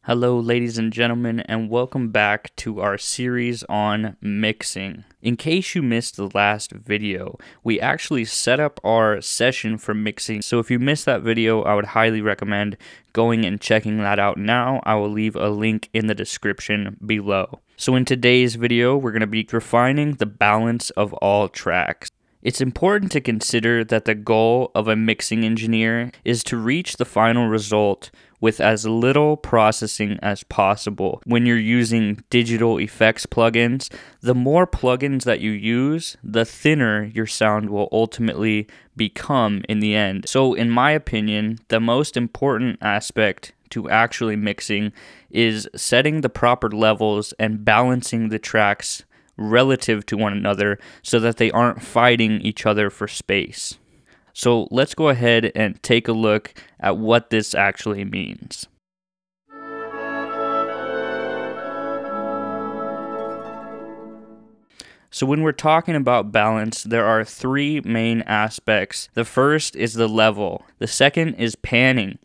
Hello, ladies and gentlemen, and welcome back to our series on mixing. In case you missed the last video, we actually set up our session for mixing, so if you missed that video, I would highly recommend going and checking that out now. I will leave a link in the description below. So in today's video, we're going to be refining the balance of all tracks. It's important to consider that the goal of a mixing engineer is to reach the final result with as little processing as possible. When you're using digital effects plugins, the more plugins that you use, the thinner your sound will ultimately become in the end. So in my opinion, the most important aspect to actually mixing is setting the proper levels and balancing the tracks relative to one another so that they aren't fighting each other for space. So let's go ahead and take a look at what this actually means. So when we're talking about balance, there are three main aspects. The first is the level. The second is panning.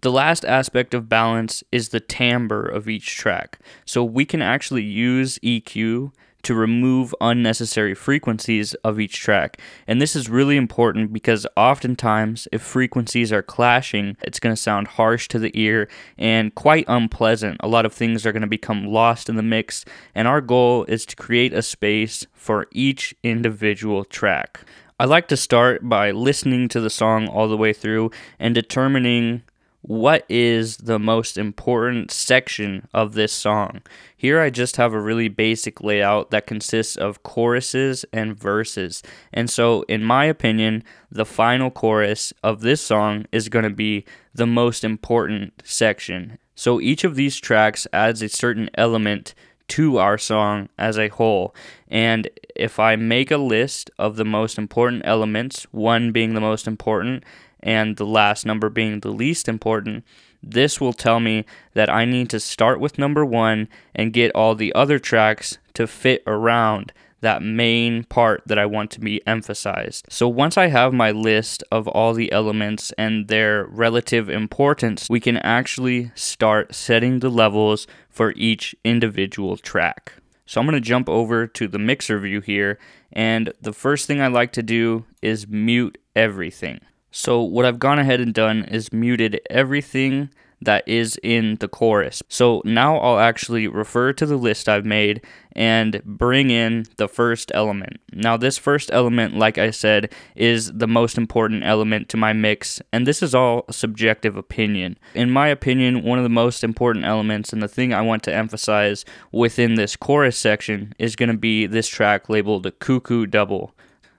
The last aspect of balance is the timbre of each track. So we can actually use EQ to remove unnecessary frequencies of each track. And this is really important because oftentimes if frequencies are clashing, it's going to sound harsh to the ear and quite unpleasant. A lot of things are going to become lost in the mix, and our goal is to create a space for each individual track. I like to start by listening to the song all the way through and determining what is the most important section of this song. Here I just have a really basic layout that consists of choruses and verses. And so in my opinion, the final chorus of this song is going to be the most important section. So each of these tracks adds a certain element to our song as a whole. And if I make a list of the most important elements, one being the most important and the last number being the least important, this will tell me that I need to start with number one and get all the other tracks to fit around that main part that I want to be emphasized. So once I have my list of all the elements and their relative importance, we can actually start setting the levels for each individual track. So I'm going to jump over to the mixer view here, and the first thing I like to do is mute everything. So what I've gone ahead and done is muted everything that is in the chorus. So now I'll actually refer to the list I've made and bring in the first element. Now this first element, like I said, is the most important element to my mix, and this is all subjective opinion. In my opinion, one of the most important elements and the thing I want to emphasize within this chorus section is going to be this track labeled Cuckoo Double.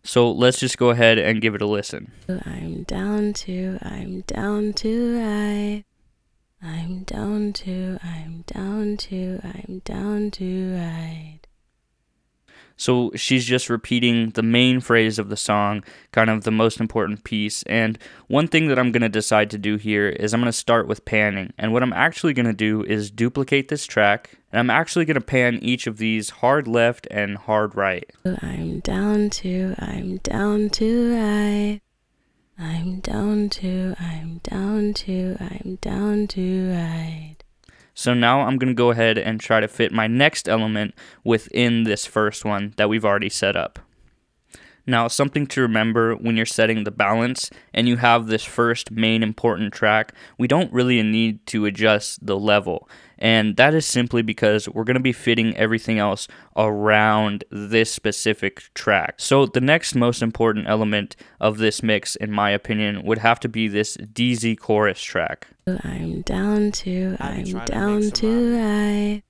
So let's just go ahead and give it a listen. I'm down to ride. I'm down to ride. I'm down to ride. So she's just repeating the main phrase of the song, kind of the most important piece. And one thing that I'm going to decide to do here is I'm going to start with panning. And what I'm actually going to do is duplicate this track, and I'm actually going to pan each of these hard left and hard right. I'm down to ride. I'm down to ride. So now I'm going to go ahead and try to fit my next element within this first one that we've already set up. Now, something to remember when you're setting the balance and you have this first main important track, we don't really need to adjust the level. And that is simply because we're going to be fitting everything else around this specific track. So the next most important element of this mix, in my opinion, would have to be this DZ chorus track. I'm down to ride. I'm down to ride.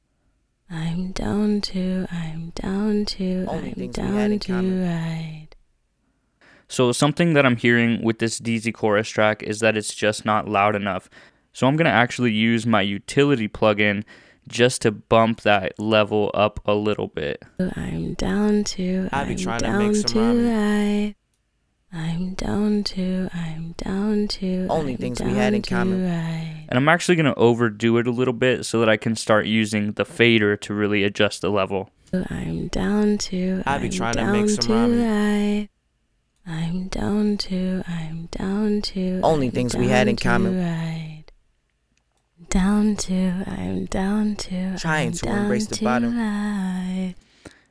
So something that I'm hearing with this DZ chorus track is that it's just not loud enough. So I'm going to actually use my utility plugin just to bump that level up a little bit. I'm down to ride. I'm down to Only things we had in common. And I'm actually going to overdo it a little bit so that I can start using the fader to really adjust the level. I'm down to ride. I'm down to Only things we had in common. ride. Down to, I'm down to, Trying I'm to down embrace the to bottom. I.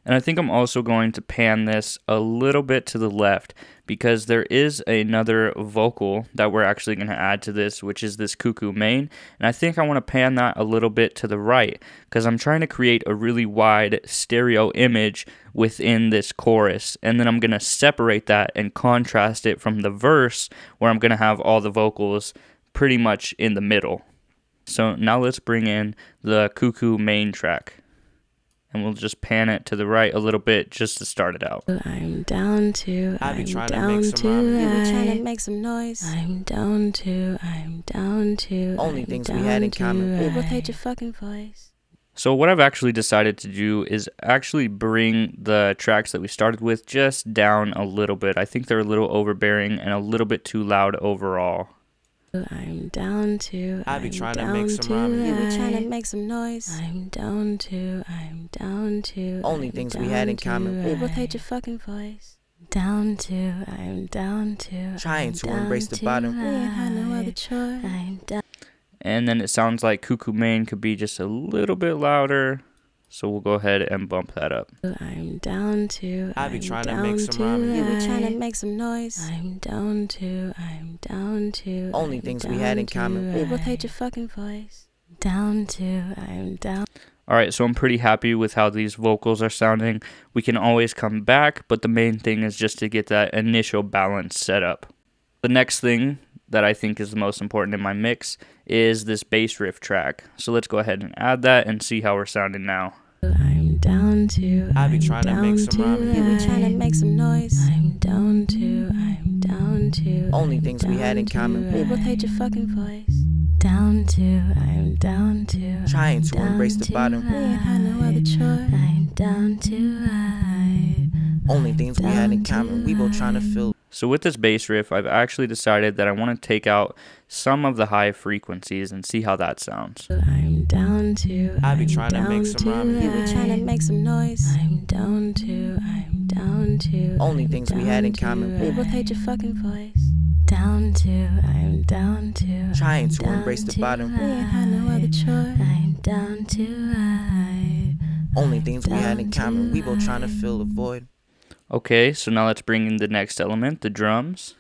And I think I'm also going to pan this a little bit to the left because there is another vocal that we're actually going to add to this, which is this cuckoo main. And I think I want to pan that a little bit to the right because I'm trying to create a really wide stereo image within this chorus. And then I'm going to separate that and contrast it from the verse where I'm going to have all the vocals pretty much in the middle. So now let's bring in the cuckoo main track. And we'll just pan it to the right a little bit just to start it out. I'm down to, I be I'm trying to down make to some rhyme. I. You be trying to make some noise. I'm down to, I'm down to. Only I'm things we had in down common. to We I. both hate your fucking voice. So what I've actually decided to do is actually bring the tracks that we started with just down a little bit. I think they're a little overbearing and a little bit too loud overall. I'm down to, I be I'm trying to down make some rhyme. I. You be trying to make some noise. I'm down to, I'm down to. Only I'm things we had in down common. to We both hate your fucking voice. Down to, I'm down to. Trying I'm to down embrace the to bottom. I. We ain't had no other choice. I'm down. And then it sounds like cuckoo main could be just a little bit louder. So we'll go ahead and bump that up. I'm down to, I be I'm trying to down make some rhyme. I. You be trying to make some noise. I'm down to, I'm down to. Only I'm things we had in down common. to We both hate your fucking voice. Down to, I'm down. Alright, so I'm pretty happy with how these vocals are sounding. We can always come back, but the main thing is just to get that initial balance set up. The next thing that I think is the most important in my mix is this bass riff track. So let's go ahead and add that and see how we're sounding now. I'm down to, I be I'm trying to make down some rhyme. to You be trying to make some noise. I'm down to, I'm down to. Only I'm things we had in down common. to We both hate your fucking voice. Down to, I'm down to. Trying to I'm embrace down the bottom. We ain't had no other choice. I'm down to I. Only things we had in common. We both trying to fill. So with this bass riff, I've actually decided that I want to take out some of the high frequencies and see how that sounds. I'm down to, I be I'm trying to down make some to rhyme. You be trying to make some noise. I'm down to, I'm down to. Only I'm things we had in down common. to We both hate your fucking voice. Down to, I'm down to. Trying I'm to down embrace the to bottom. We ain't had no other choice. I'm down to I. Only things we had in common. We both trying to fill a void. Okay, so now let's bring in the next element, the drums.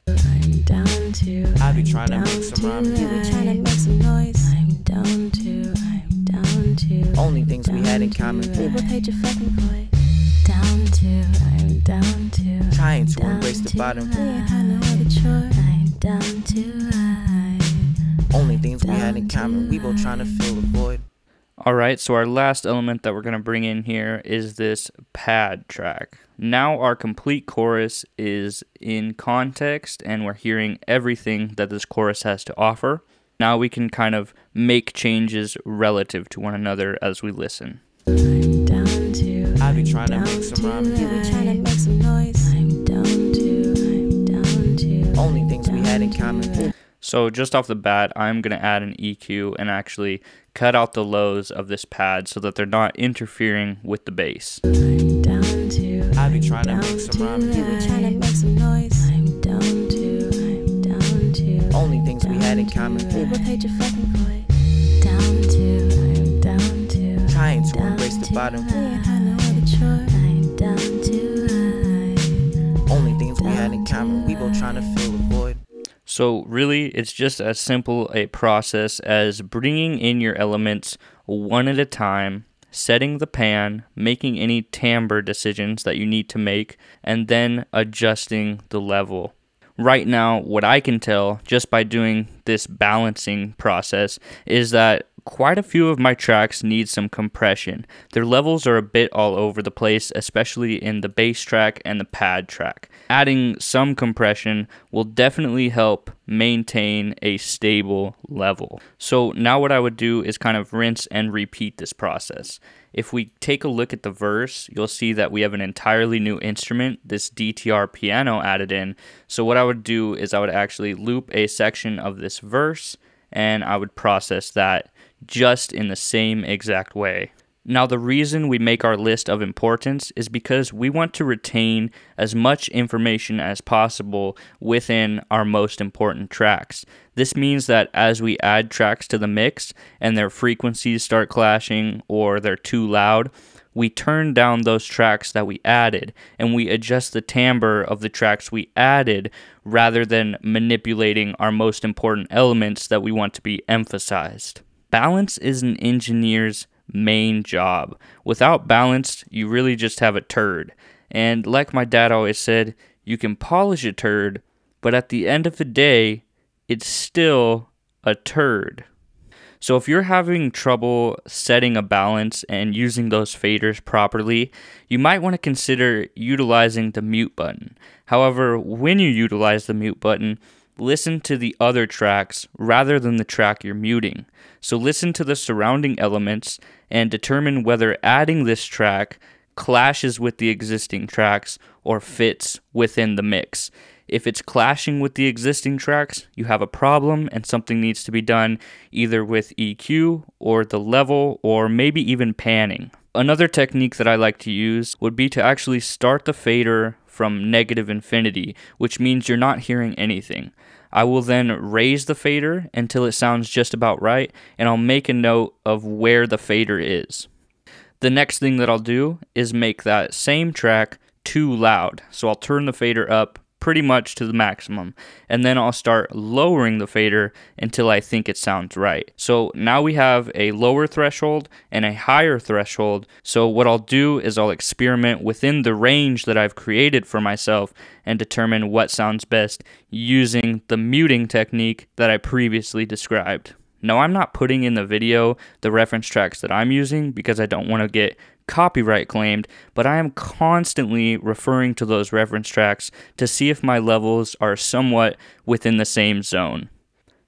I'm down to, I be I'm trying to down make some rhyme. You be trying to make some noise. I'm down to, I'm down to. Only things we had in common. We both hate your fucking voice. Down to, I'm down to. Trying to down embrace the to bottom. We ain't had no other choice. I'm down to I. Only things we had in common. We both trying to fill a void. Alright, so our last element that we're going to bring in here is this pad track. Now our complete chorus is in context and we're hearing everything that this chorus has to offer. Now we can kind of make changes relative to one another as we listen. I'm down to, I be trying to make some rhyme. You be trying to make some noise. I'm down to, I'm down to. Only things we had in common. So just off the bat, I'm going to add an EQ and actually cut out the lows of this pad so that they're not interfering with the bass. I'm down to, I be trying to down make some rhyme. You be trying to make some noise. I'm down to, I'm down to. Only things we had in common. We both hate your fucking voice. Down to, I'm down to. Trying to down embrace the to bottom. We ain't had no other choice. I'm down to I. Only things we had in common. We both trying to fill a void. So really, it's just as simple a process as bringing in your elements one at a time, setting the pan, making any timbre decisions that you need to make, and then adjusting the level. Right now, what I can tell just by doing this balancing process is that quite a few of my tracks need some compression. Their levels are a bit all over the place, especially in the bass track and the pad track. Adding some compression will definitely help maintain a stable level. So now what I would do is kind of rinse and repeat this process. If we take a look at the verse, you'll see that we have an entirely new instrument, this DTR piano added in. So what I would do is I would actually loop a section of this verse and I would process that just in the same exact way. Now, the reason we make our list of importance is because we want to retain as much information as possible within our most important tracks. This means that as we add tracks to the mix and their frequencies start clashing or they're too loud, we turn down those tracks that we added and we adjust the timbre of the tracks we added rather than manipulating our most important elements that we want to be emphasized. Balance is an engineer's main job. Without balance, you really just have a turd. And like my dad always said, you can polish a turd, but at the end of the day, it's still a turd. So if you're having trouble setting a balance and using those faders properly, you might want to consider utilizing the mute button. However, when you utilize the mute button, listen to the other tracks rather than the track you're muting. So listen to the surrounding elements and determine whether adding this track clashes with the existing tracks or fits within the mix. If it's clashing with the existing tracks, you have a problem and something needs to be done either with EQ or the level or maybe even panning. Another technique that I like to use would be to actually start the fader from negative infinity, which means you're not hearing anything. I will then raise the fader until it sounds just about right, and I'll make a note of where the fader is. The next thing that I'll do is make that same track too loud. So I'll turn the fader up pretty much to the maximum, and then I'll start lowering the fader until I think it sounds right. So now we have a lower threshold and a higher threshold. So what I'll do is I'll experiment within the range that I've created for myself and determine what sounds best using the muting technique that I previously described. Now, I'm not putting in the video the reference tracks that I'm using because I don't want to get copyright claimed, but I am constantly referring to those reference tracks to see if my levels are somewhat within the same zone.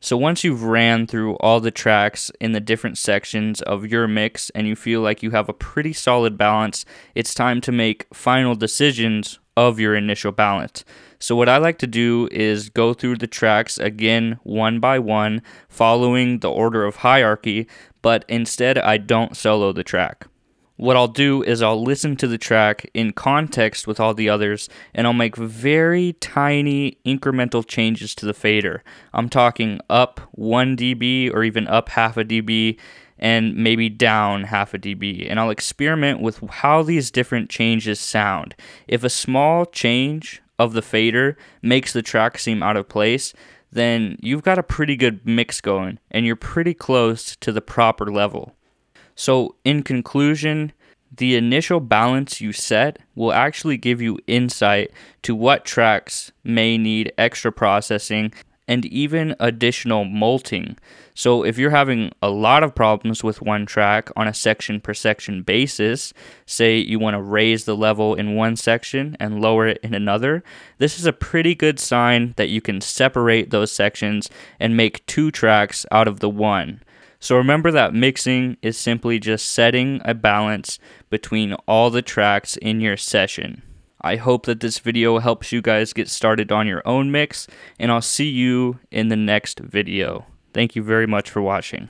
So once you've ran through all the tracks in the different sections of your mix and you feel like you have a pretty solid balance, it's time to make final decisions of your initial balance. So what I like to do is go through the tracks again one by one, following the order of hierarchy, but instead I don't solo the track. What I'll do is I'll listen to the track in context with all the others, and I'll make very tiny incremental changes to the fader. I'm talking up 1 dB or even up half a dB and maybe down half a dB, and I'll experiment with how these different changes sound. If a small change of the fader makes the track seem out of place, then you've got a pretty good mix going and you're pretty close to the proper level. So in conclusion, the initial balance you set will actually give you insight to what tracks may need extra processing and even additional multing. So if you're having a lot of problems with one track on a section per section basis, say you want to raise the level in one section and lower it in another, this is a pretty good sign that you can separate those sections and make 2 tracks out of the one. So remember that mixing is simply just setting a balance between all the tracks in your session. I hope that this video helps you guys get started on your own mix, and I'll see you in the next video. Thank you very much for watching.